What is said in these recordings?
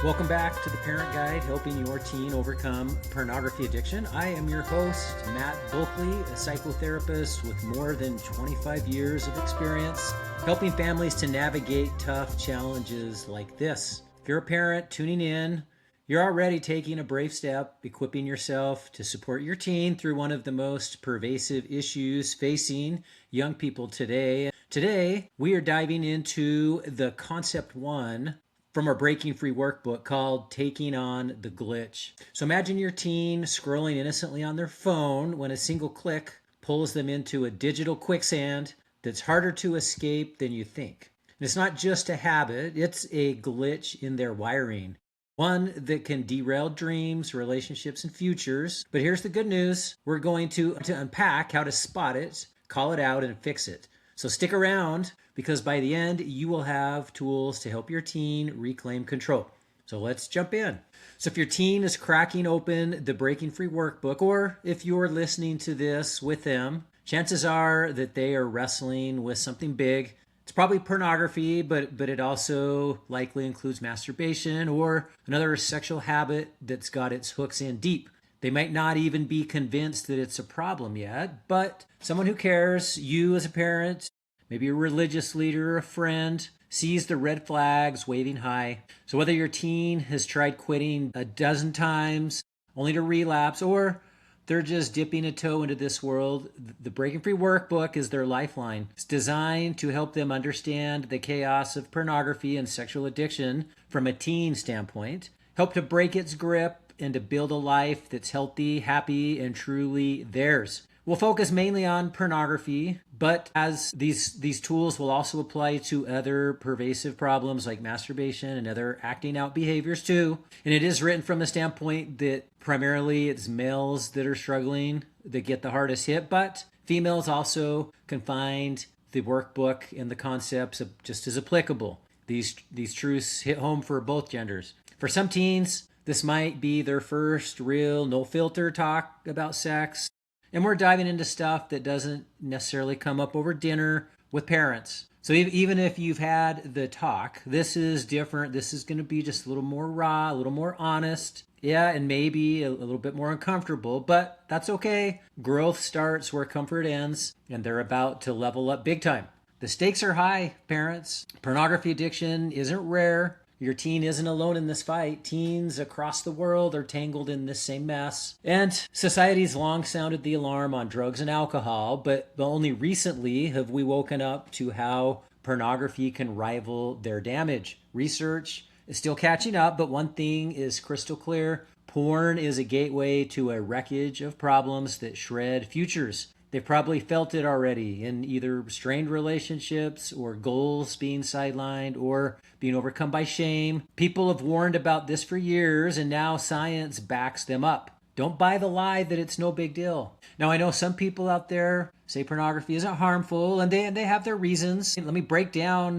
Welcome back to the Parent Guide, helping your teen overcome pornography addiction. I am your host, Matt Bulkley, a psychotherapist with more than 25 years of experience helping families to navigate tough challenges like this. If you're a parent tuning in, you're already taking a brave step, equipping yourself to support your teen through one of the most pervasive issues facing young people today. Today, we are diving into the concept one from our Breaking Free workbook called Taking on the Glitch. So imagine your teen scrolling innocently on their phone when a single click pulls them into a digital quicksand that's harder to escape than you think. And it's not just a habit, it's a glitch in their wiring. One that can derail dreams, relationships, and futures. But here's the good news. We're going to unpack how to spot it, call it out, and fix it. So stick around, because by the end, you will have tools to help your teen reclaim control. So let's jump in. So if your teen is cracking open the Breaking Free workbook, or if you're listening to this with them, chances are that they are wrestling with something big. It's probably pornography, but it also likely includes masturbation or another sexual habit that's got its hooks in deep. They might not even be convinced that it's a problem yet, but someone who cares, you as a parent, maybe a religious leader, a friend, sees the red flags waving high. So whether your teen has tried quitting a dozen times only to relapse, or they're just dipping a toe into this world, the Breaking Free workbook is their lifeline. It's designed to help them understand the chaos of pornography and sexual addiction from a teen standpoint, help to break its grip, and to build a life that's healthy, happy, and truly theirs. We'll focus mainly on pornography, but as these tools will also apply to other pervasive problems like masturbation and other acting out behaviors too. And it is written from the standpoint that primarily it's males that are struggling that get the hardest hit, but females also can find the workbook and the concepts just as applicable. These truths hit home for both genders. For some teens, this might be their first real no-filter talk about sex. And we're diving into stuff that doesn't necessarily come up over dinner with parents. So even if you've had the talk, this is different. This is going to be just a little more raw, a little more honest. Yeah, and maybe a little bit more uncomfortable, but that's okay. Growth starts where comfort ends, and they're about to level up big time. The stakes are high, parents. Pornography addiction isn't rare. Your teen isn't alone in this fight. Teens across the world are tangled in this same mess. And society's long sounded the alarm on drugs and alcohol, but only recently have we woken up to how pornography can rival their damage. Research is still catching up, but one thing is crystal clear. Porn is a gateway to a wreckage of problems that shred futures. They've probably felt it already in either strained relationships or goals being sidelined or being overcome by shame. People have warned about this for years, and now science backs them up. Don't buy the lie that it's no big deal. Now, I know some people out there say pornography isn't harmful, and they have their reasons. Let me break down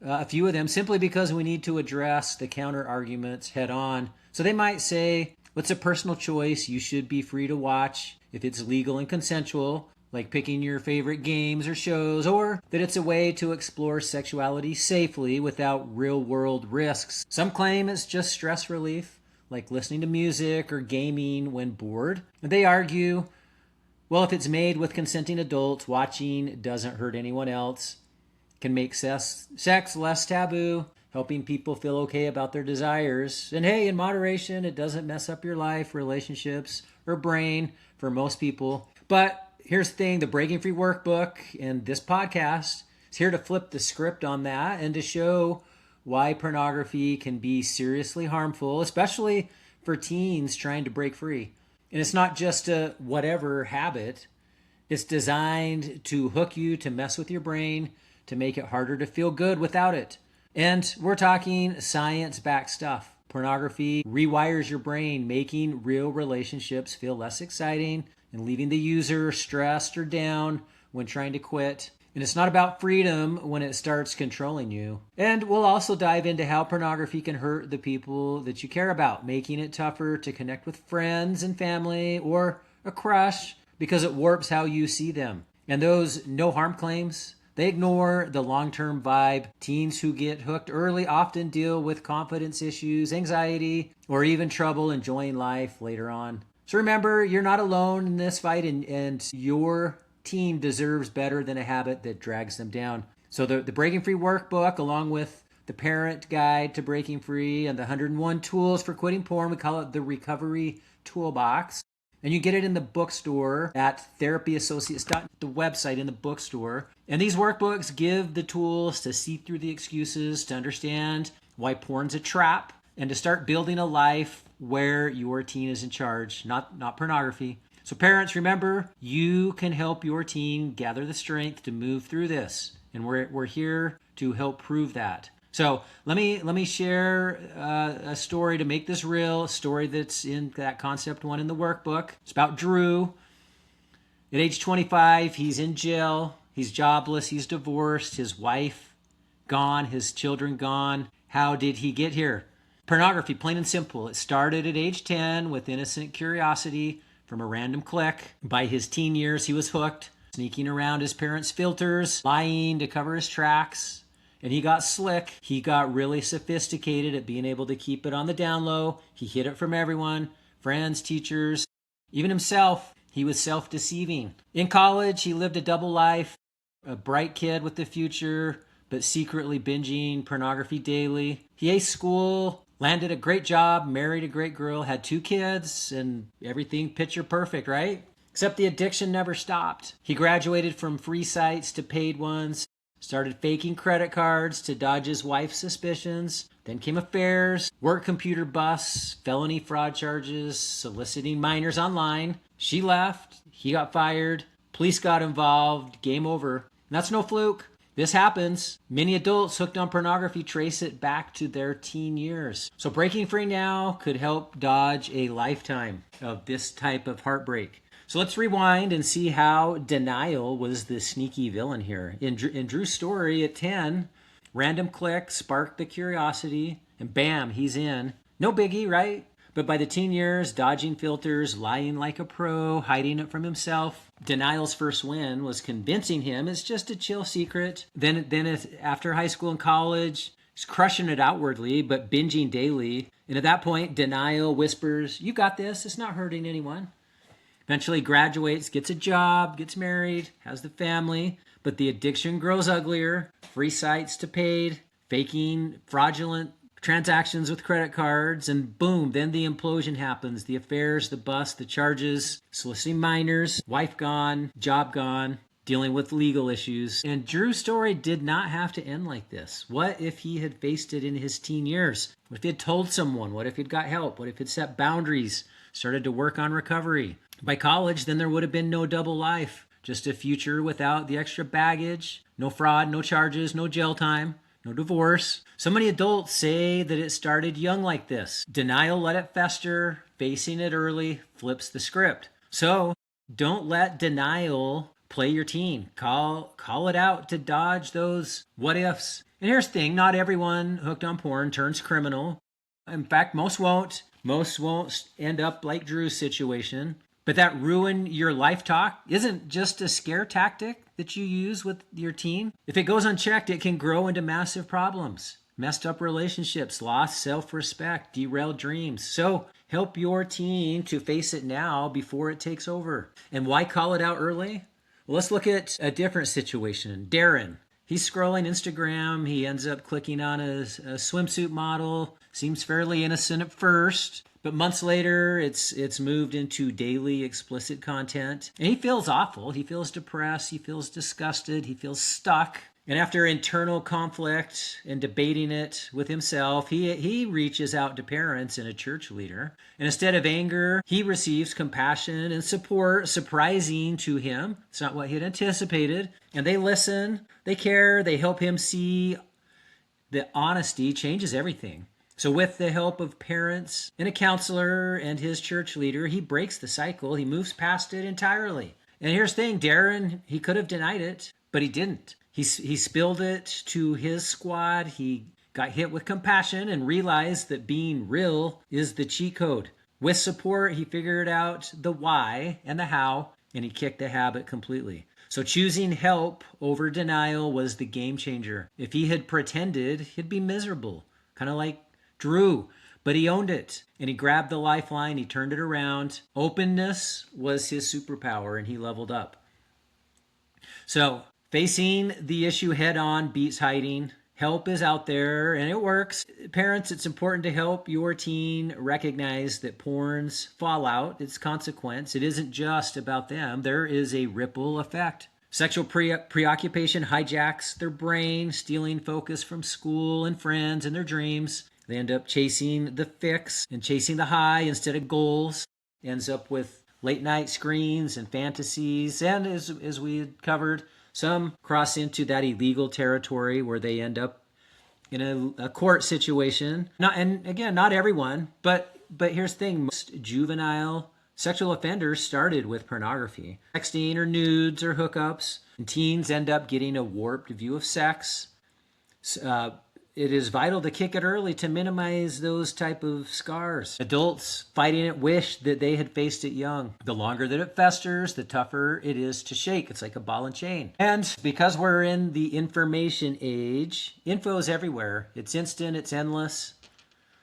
a few of them simply because we need to address the counter-arguments head on. So they might say, well, it's a personal choice. You should be free to watch if it's legal and consensual, like picking your favorite games or shows, or that it's a way to explore sexuality safely without real-world risks. Some claim it's just stress relief, like listening to music or gaming when bored. And they argue, well, if it's made with consenting adults, watching doesn't hurt anyone else, can make sex less taboo, helping people feel okay about their desires. And hey, in moderation, it doesn't mess up your life, relationships, or brain for most people. But here's the thing, the Breaking Free workbook and this podcast is here to flip the script on that and to show why pornography can be seriously harmful, especially for teens trying to break free. And it's not just a whatever habit. It's designed to hook you, to mess with your brain, to make it harder to feel good without it. And we're talking science-backed stuff. Pornography rewires your brain, making real relationships feel less exciting and leaving the user stressed or down when trying to quit. And it's not about freedom when it starts controlling you. And we'll also dive into how pornography can hurt the people that you care about, making it tougher to connect with friends and family or a crush because it warps how you see them. And those no harm claims, They ignore the long-term vibe. Teens who get hooked early often deal with confidence issues, anxiety, or even trouble enjoying life later on. So remember, you're not alone in this fight, and your teen deserves better than a habit that drags them down. So the Breaking Free workbook, along with the Parent Guide to Breaking Free and the 101 Tools for Quitting Porn, we call it the Recovery Toolbox. And you get it in the bookstore at therapyassociates. The website in the bookstore. And these workbooks give the tools to see through the excuses, to understand why porn's a trap, and to start building a life where your teen is in charge, not pornography. So parents, remember, you can help your teen gather the strength to move through this. And we're here to help prove that. So let me share a story to make this real, a story that's in that concept one in the workbook. It's about Drew. At age 25, he's in jail. He's jobless. He's divorced. His wife gone. His children gone. How did he get here? Pornography, plain and simple. It started at age 10 with innocent curiosity from a random click. By his teen years, he was hooked, sneaking around his parents' filters, lying to cover his tracks. And he got slick. He got really sophisticated at being able to keep it on the down low. He hid it from everyone, friends, teachers, even himself. He was self-deceiving. In college, he lived a double life, a bright kid with the future, but secretly binging pornography daily. He aced school, landed a great job, married a great girl, had 2 kids, and everything picture perfect, right? Except the addiction never stopped. He graduated from free sites to paid ones, started faking credit cards to dodge his wife's suspicions. Then came affairs, work computer busts, felony fraud charges, soliciting minors online. She left. He got fired. Police got involved. Game over. And that's no fluke. This happens. Many adults hooked on pornography trace it back to their teen years. So breaking free now could help dodge a lifetime of this type of heartbreak. So let's rewind and see how denial was the sneaky villain here. In Drew's story at 10, random click sparked the curiosity, and bam, he's in. No biggie, right? But by the teen years, dodging filters, lying like a pro, hiding it from himself. Denial's first win was convincing him it's just a chill secret. Then after high school and college, he's crushing it outwardly, but binging daily. And at that point, denial whispers, "You got this, it's not hurting anyone." Eventually graduates, gets a job, gets married, has the family, but the addiction grows uglier. Free sites to paid, faking fraudulent transactions with credit cards, and boom, then the implosion happens. The affairs, the bust, the charges, soliciting minors, wife gone, job gone, dealing with legal issues. And Drew's story did not have to end like this. What if he had faced it in his teen years? What if he had told someone? What if he'd got help? What if he'd set boundaries, started to work on recovery? By college, then there would have been no double life, just a future without the extra baggage, no fraud, no charges, no jail time, no divorce. So many adults say that it started young like this. Denial let it fester, facing it early flips the script. So don't let denial play your teen. Call it out to dodge those what ifs. And here's the thing, not everyone hooked on porn turns criminal. In fact, most won't. Most won't end up like Drew's situation. But that ruin your life talk isn't just a scare tactic that you use with your teen. If it goes unchecked, it can grow into massive problems. Messed up relationships, lost self-respect, derailed dreams. So help your teen to face it now before it takes over. And why call it out early? Well, let's look at a different situation. Darren. He's scrolling Instagram. He ends up clicking on a swimsuit model. Seems fairly innocent at first. But months later, it's moved into daily explicit content. And he feels awful. He feels depressed. He feels disgusted. He feels stuck. And after internal conflict and debating it with himself, he reaches out to parents and a church leader. And instead of anger, he receives compassion and support, surprising to him. It's not what he had anticipated. And they listen. They care. They help him see that honesty changes everything. So with the help of parents and a counselor and his church leader, he breaks the cycle. He moves past it entirely. And here's the thing, Darren, he could have denied it, but he didn't. He spilled it to his squad. He got hit with compassion and realized that being real is the cheat code. With support, he figured out the why and the how, and he kicked the habit completely. So choosing help over denial was the game changer. If he had pretended, he'd be miserable, kind of like Drew. But he owned it and he grabbed the lifeline, he turned it around. Openness was his superpower and he leveled up. So facing the issue head on beats hiding. Help is out there and it works. Parents, it's important to help your teen recognize that porn's fallout, its consequence, it isn't just about them. There is a ripple effect. Sexual preoccupation hijacks their brain, stealing focus from school and friends and their dreams. They end up chasing the fix and chasing the high instead of goals. Ends up with late night screens and fantasies. And as we had covered, some cross into that illegal territory where they end up in a court situation. And again, not everyone, but here's the thing. Most juvenile sexual offenders started with pornography. Texting or nudes or hookups. And teens end up getting a warped view of sex. It is vital to kick it early to minimize those type of scars. Adults fighting it wish that they had faced it young. The longer that it festers, the tougher it is to shake. It's like a ball and chain. And because we're in the information age, info is everywhere. It's instant, it's endless.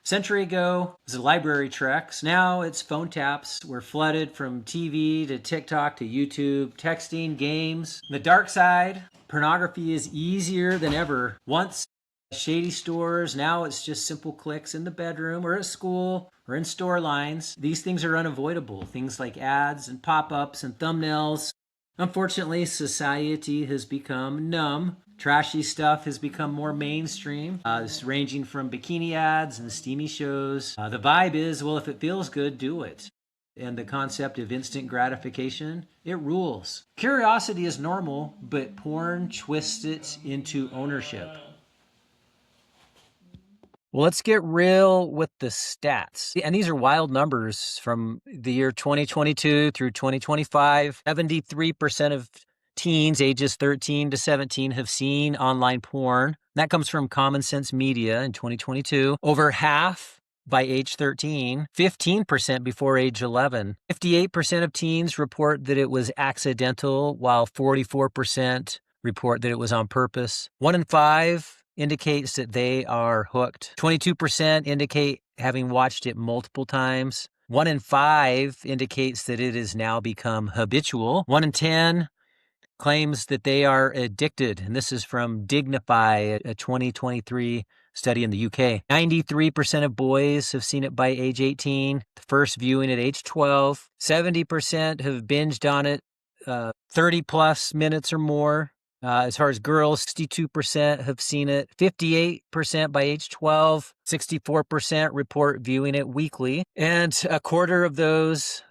A century ago, it was library treks. Now it's phone taps. We're flooded from TV to TikTok to YouTube, texting, games. The dark side, pornography is easier than ever. Once shady stores, now it's just simple clicks in the bedroom or at school or in store lines. These things are unavoidable. Things like ads and pop-ups and thumbnails. Unfortunately, society has become numb. Trashy stuff has become more mainstream. It's ranging from bikini ads and steamy shows. The vibe is, well, if it feels good, do it. And the concept of instant gratification, it rules. Curiosity is normal, but porn twists it into ownership. Well, let's get real with the stats. And these are wild numbers from the year 2022 through 2025. 73% of teens ages 13 to 17 have seen online porn. That comes from Common Sense Media in 2022. Over half by age 13, 15% before age 11. 58% of teens report that it was accidental, while 44% report that it was on purpose. 1 in 5 indicates that they are hooked. 22% indicate having watched it multiple times. 1 in 5 indicates that it has now become habitual. 1 in 10 claims that they are addicted. And this is from Dignify, a 2023 study in the UK. 93% of boys have seen it by age 18, the first viewing at age 12. 70% have binged on it 30 plus minutes or more. As far as girls, 62% have seen it, 58% by age 12, 64% report viewing it weekly, and a quarter of those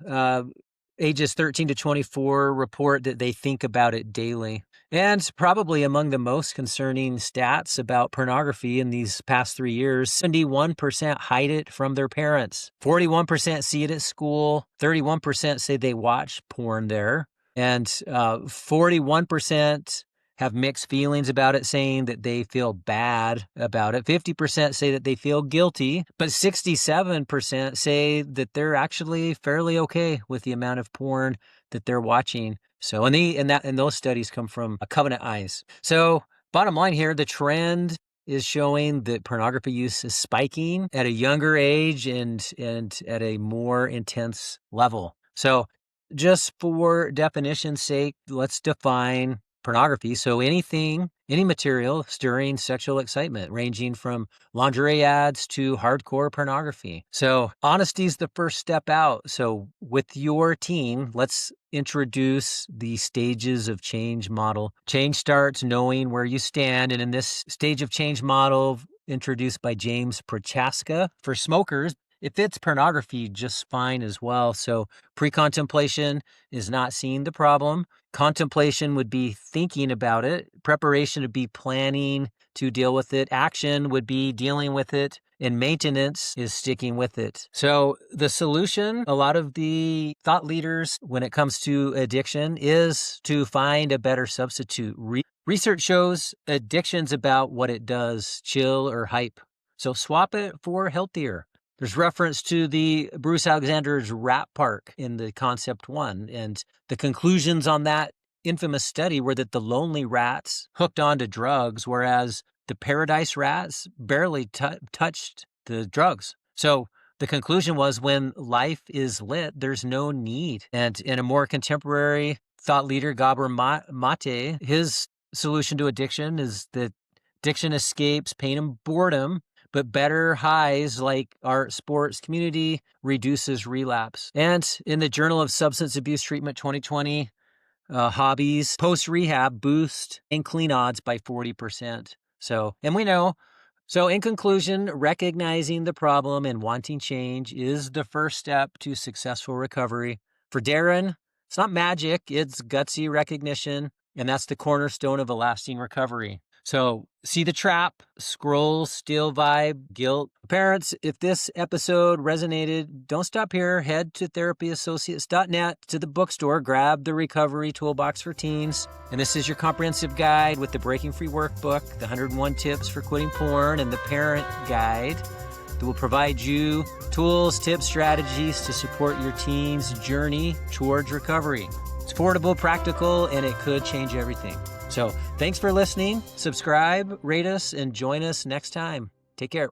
ages 13 to 24 report that they think about it daily. And probably among the most concerning stats about pornography in these past 3 years, 71% hide it from their parents, 41% see it at school, 31% say they watch porn there, and 41% have mixed feelings about it, saying that they feel bad about it. 50% say that they feel guilty, but 67% say that they're actually fairly okay with the amount of porn that they're watching. So, and those studies come from Covenant Eyes. So, bottom line here, the trend is showing that pornography use is spiking at a younger age and at a more intense level. So, just for definition's sake, let's define pornography. So any material stirring sexual excitement, ranging from lingerie ads to hardcore pornography. So honesty is the first step out. So with your teen, let's introduce the stages of change model. Change starts knowing where you stand. And in this stage of change model, introduced by James Prochaska, for smokers, it fits pornography just fine as well. So pre-contemplation is not seeing the problem. Contemplation would be thinking about it. Preparation would be planning to deal with it. Action would be dealing with it. And maintenance is sticking with it. So the solution, a lot of the thought leaders when it comes to addiction, is to find a better substitute. Research shows addiction's about what it does, chill or hype. So swap it for healthier. There's reference to the Bruce Alexander's Rat Park in the concept one, and the conclusions on that infamous study were that the lonely rats hooked onto drugs, whereas the paradise rats barely touched the drugs. So the conclusion was when life is lit, there's no need. And in a more contemporary thought leader, Gabor Mate, his solution to addiction is that addiction escapes pain and boredom, but better highs like our sports community reduces relapse. And in the Journal of Substance Abuse Treatment 2020, hobbies post-rehab boost and clean odds by 40%. So in conclusion, recognizing the problem and wanting change is the first step to successful recovery. For Darren, it's not magic, it's gutsy recognition, and that's the cornerstone of a lasting recovery. So see the trap, scroll, still vibe, guilt. Parents, if this episode resonated, don't stop here. Head to therapyassociates.net to the bookstore, grab the recovery toolbox for teens. And this is your comprehensive guide with the Breaking Free workbook, the 101 tips for quitting porn, and the parent guide that will provide you tools, tips, strategies to support your teen's journey towards recovery. It's affordable, practical, and it could change everything. So thanks for listening. Subscribe, rate us, and join us next time. Take care.